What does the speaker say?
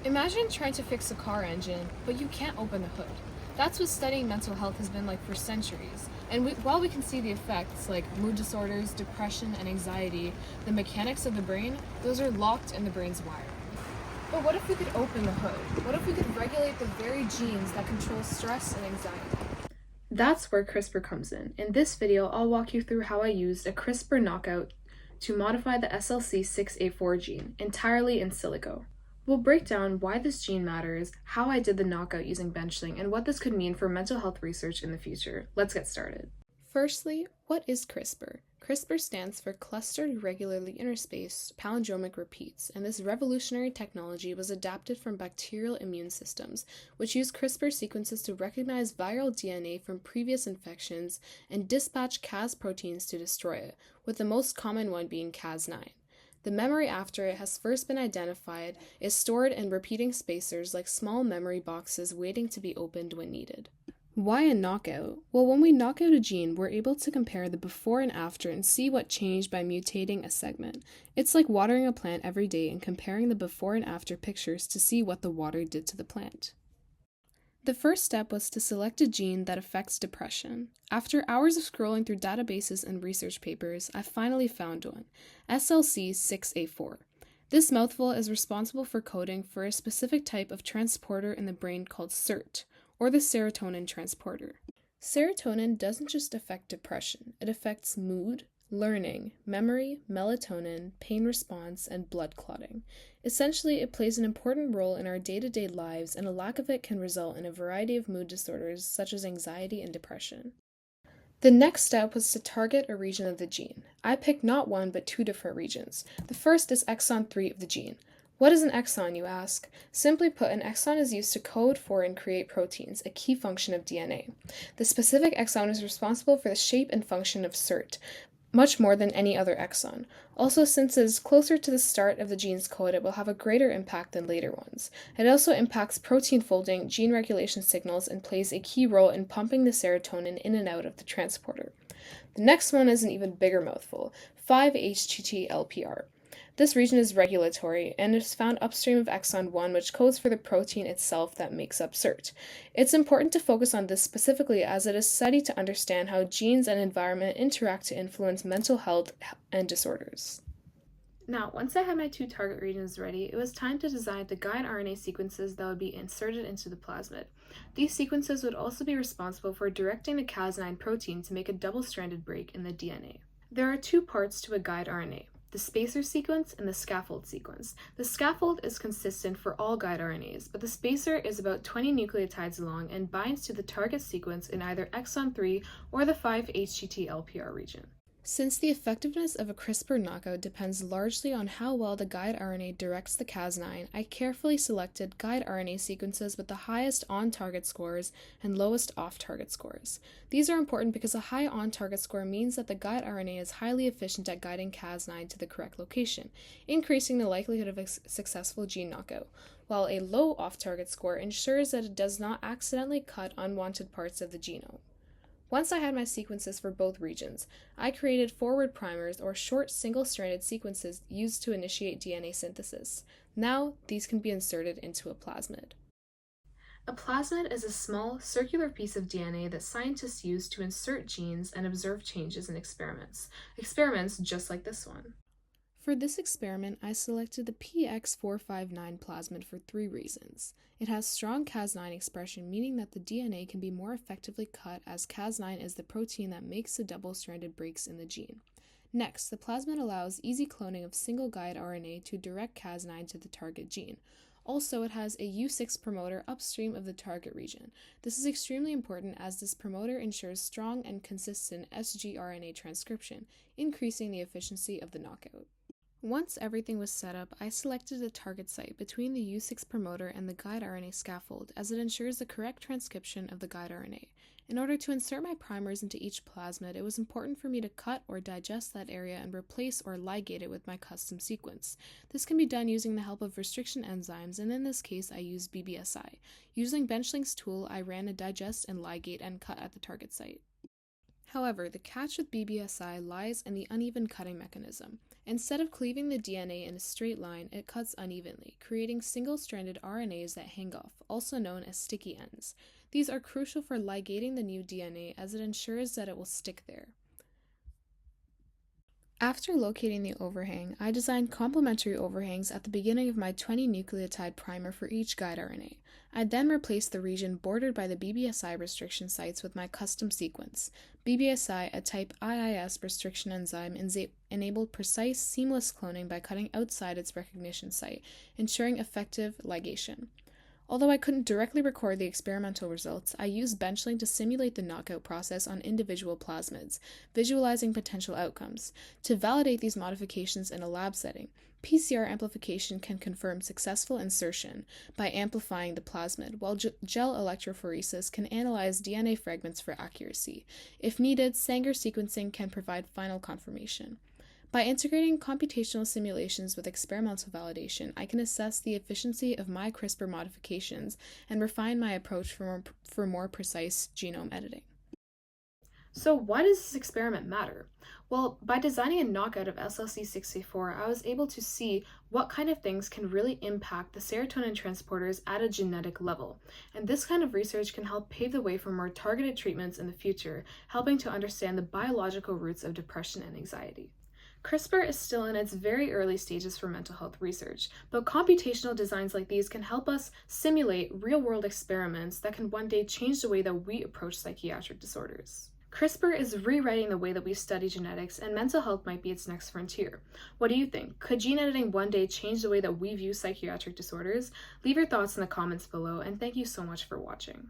Imagine trying to fix a car engine, but you can't open the hood. That's what studying mental health has been like for centuries. And while we can see the effects like mood disorders, depression, and anxiety, the mechanics of the brain, those are locked in the brain's wiring. But what if we could open the hood? What if we could regulate the very genes that control stress and anxiety? That's where CRISPR comes in. In this video, I'll walk you through how I used a CRISPR knockout to modify the SLC6A4 gene entirely in silico. We'll break down why this gene matters, how I did the knockout using Benchling, and what this could mean for mental health research in the future. Let's get started. Firstly, what is CRISPR? CRISPR stands for Clustered Regularly Interspaced Palindromic Repeats, and this revolutionary technology was adapted from bacterial immune systems, which use CRISPR sequences to recognize viral DNA from previous infections and dispatch Cas proteins to destroy it, with the most common one being Cas9. The memory after it has first been identified is stored in repeating spacers like small memory boxes waiting to be opened when needed. Why a knockout? Well, when we knock out a gene, we're able to compare the before and after and see what changed by mutating a segment. It's like watering a plant every day and comparing the before and after pictures to see what the water did to the plant. The first step was to select a gene that affects depression. After hours of scrolling through databases and research papers, I finally found one, SLC6A4. This mouthful is responsible for coding for a specific type of transporter in the brain called SERT, or the serotonin transporter. Serotonin doesn't just affect depression, it affects mood, learning, memory, melatonin, pain response, and blood clotting. Essentially, it plays an important role in our day-to-day lives, and a lack of it can result in a variety of mood disorders such as anxiety and depression. The next step was to target a region of the gene. I picked not one but two different regions. The first is exon 3 of the gene. What is an exon, you ask? Simply put, an exon is used to code for and create proteins, a key function of DNA. The specific exon is responsible for the shape and function of SERT, much more than any other exon. Also, since it is closer to the start of the gene's code, it will have a greater impact than later ones. It also impacts protein folding, gene regulation signals, and plays a key role in pumping the serotonin in and out of the transporter. The next one is an even bigger mouthful, 5-HTT-LPR. This region is regulatory and is found upstream of exon 1, which codes for the protein itself that makes up SERT. It's important to focus on this specifically as it is studied to understand how genes and environment interact to influence mental health and disorders. Now, once I had my two target regions ready, it was time to design the guide RNA sequences that would be inserted into the plasmid. These sequences would also be responsible for directing the Cas9 protein to make a double-stranded break in the DNA. There are two parts to a guide RNA. The spacer sequence and the scaffold sequence. The scaffold is consistent for all guide RNAs, but the spacer is about 20 nucleotides long and binds to the target sequence in either exon 3 or the 5-HTT-LPR region. Since the effectiveness of a CRISPR knockout depends largely on how well the guide RNA directs the Cas9, I carefully selected guide RNA sequences with the highest on-target scores and lowest off-target scores. These are important because a high on-target score means that the guide RNA is highly efficient at guiding Cas9 to the correct location, increasing the likelihood of a successful gene knockout, while a low off-target score ensures that it does not accidentally cut unwanted parts of the genome. Once I had my sequences for both regions, I created forward primers or short single-stranded sequences used to initiate DNA synthesis. Now, these can be inserted into a plasmid. A plasmid is a small, circular piece of DNA that scientists use to insert genes and observe changes in experiments just like this one. For this experiment, I selected the PX459 plasmid for 3 reasons. It has strong Cas9 expression, meaning that the DNA can be more effectively cut as Cas9 is the protein that makes the double-stranded breaks in the gene. Next, the plasmid allows easy cloning of single guide RNA to direct Cas9 to the target gene. Also, it has a U6 promoter upstream of the target region. This is extremely important as this promoter ensures strong and consistent sgRNA transcription, increasing the efficiency of the knockout. Once everything was set up, I selected a target site between the U6 promoter and the guide RNA scaffold as it ensures the correct transcription of the guide RNA. In order to insert my primers into each plasmid, it was important for me to cut or digest that area and replace or ligate it with my custom sequence. This can be done using the help of restriction enzymes, and in this case I used BBSI. Using Benchling's tool, I ran a digest and ligate and cut at the target site. However, the catch with BBSI lies in the uneven cutting mechanism. Instead of cleaving the DNA in a straight line, it cuts unevenly, creating single-stranded RNAs that hang off, also known as sticky ends. These are crucial for ligating the new DNA as it ensures that it will stick there. After locating the overhang, I designed complementary overhangs at the beginning of my 20 nucleotide primer for each guide RNA. I then replaced the region bordered by the BBSI restriction sites with my custom sequence. BBSI, a type IIS restriction enzyme, enabled precise, seamless cloning by cutting outside its recognition site, ensuring effective ligation. Although I couldn't directly record the experimental results, I used Benchling to simulate the knockout process on individual plasmids, visualizing potential outcomes. To validate these modifications in a lab setting, PCR amplification can confirm successful insertion by amplifying the plasmid, while gel electrophoresis can analyze DNA fragments for accuracy. If needed, Sanger sequencing can provide final confirmation. By integrating computational simulations with experimental validation, I can assess the efficiency of my CRISPR modifications and refine my approach for more precise genome editing. So why does this experiment matter? Well, by designing a knockout of SLC64, I was able to see what kind of things can really impact the serotonin transporters at a genetic level. And this kind of research can help pave the way for more targeted treatments in the future, helping to understand the biological roots of depression and anxiety. CRISPR is still in its very early stages for mental health research, but computational designs like these can help us simulate real-world experiments that can one day change the way that we approach psychiatric disorders. CRISPR is rewriting the way that we study genetics, and mental health might be its next frontier. What do you think? Could gene editing one day change the way that we view psychiatric disorders? Leave your thoughts in the comments below, and thank you so much for watching.